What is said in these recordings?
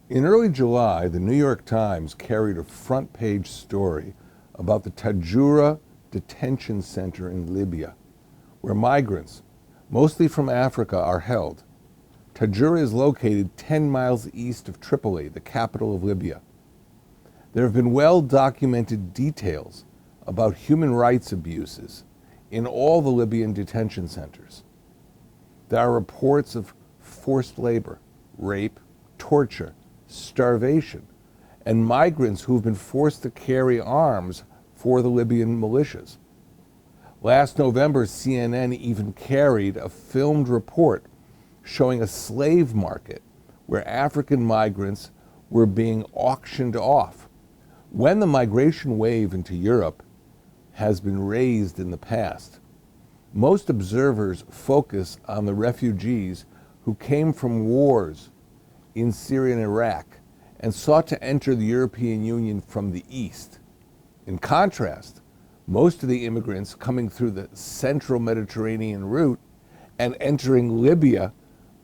In early July, the New York Times carried a front-page story about the Tajoura Detention Center in Libya, where migrants, mostly from Africa, are held. Tajoura is located 10 miles east of Tripoli, the capital of Libya. There have been well-documented details about human rights abuses in all the Libyan detention centers. There are reports of forced labor, rape, torture, starvation, and migrants who have been forced to carry arms for the Libyan militias. Last November, CNN even carried a filmed report showing a slave market where African migrants were being auctioned off. When the migration wave into Europe has been raised in the past, most observers focus on the refugees who came from wars in Syria and Iraq and sought to enter the European Union from the east. In contrast, most of the immigrants coming through the central Mediterranean route and entering Libya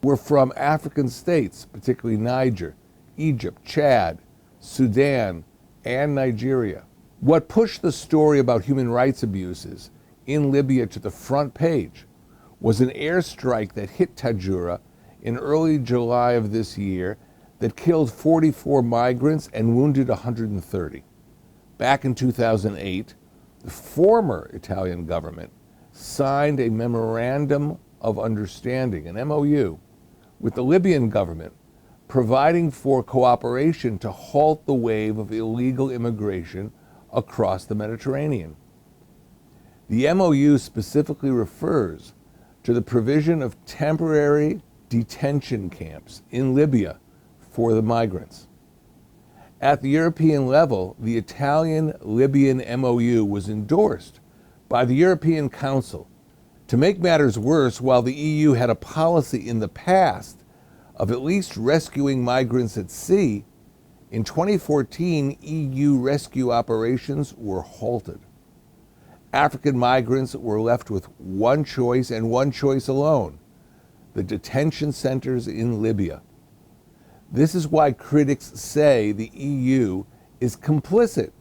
were from African states, particularly Niger, Egypt, Chad, Sudan, and Nigeria. What pushed the story about human rights abuses in Libya to the front page was an airstrike that hit Tajoura in early July of this year that killed 44 migrants and wounded 130. Back in 2008, the former Italian government signed a memorandum of understanding, an MOU, with the Libyan government, providing for cooperation to halt the wave of illegal immigration across the Mediterranean. The MOU specifically refers to the provision of temporary detention camps in Libya for the migrants. At the European level, the Italian-Libyan MOU was endorsed by the European Council. To make matters worse, while the EU had a policy in the past of at least rescuing migrants at sea, in 2014, EU rescue operations were halted. African migrants were left with one choice and one choice alone: the detention centers in Libya. This is why critics say the EU is complicit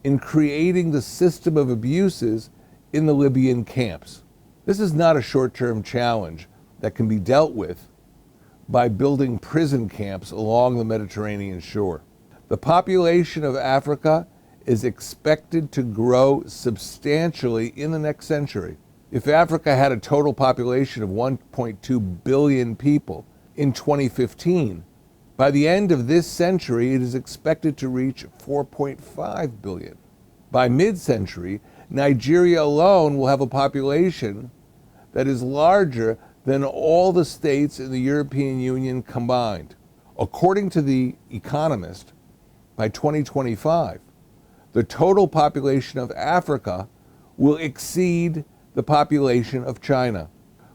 in creating the system of abuses in the Libyan camps. This is not a short-term challenge that can be dealt with by building prison camps along the Mediterranean shore. The population of Africa is expected to grow substantially in the next century. If Africa had a total population of 1.2 billion people in 2015, by the end of this century, it is expected to reach 4.5 billion. By mid-century, Nigeria alone will have a population that is larger than all the states in the European Union combined. According to The Economist, by 2025, the total population of Africa will exceed the population of China.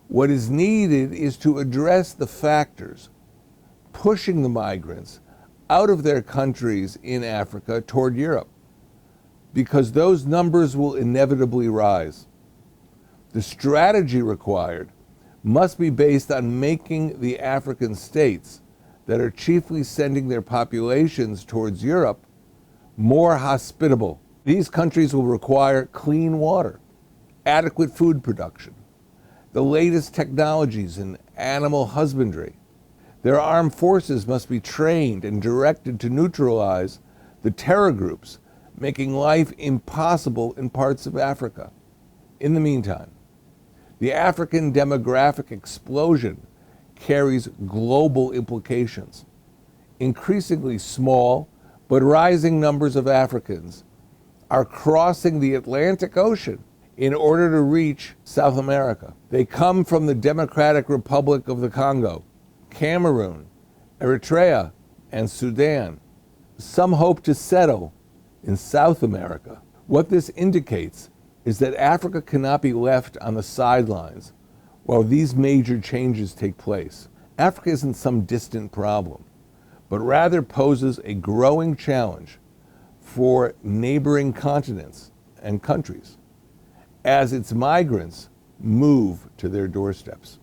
What is needed is to address the factors pushing the migrants out of their countries in Africa toward Europe, because those numbers will inevitably rise. The strategy required must be based on making the African states that are chiefly sending their populations towards Europe more hospitable. These countries will require clean water, adequate food production, the latest technologies in animal husbandry. Their armed forces must be trained and directed to neutralize the terror groups making life impossible in parts of Africa. In the meantime, the African demographic explosion carries global implications. Increasingly small but rising numbers of Africans are crossing the Atlantic Ocean in order to reach South America. They come from the Democratic Republic of the Congo, Cameroon, Eritrea, and Sudan. Some hope to settle in South America. What this indicates is that Africa cannot be left on the sidelines while these major changes take place. Africa isn't some distant problem, but rather poses a growing challenge for neighboring continents and countries as its migrants move to their doorsteps.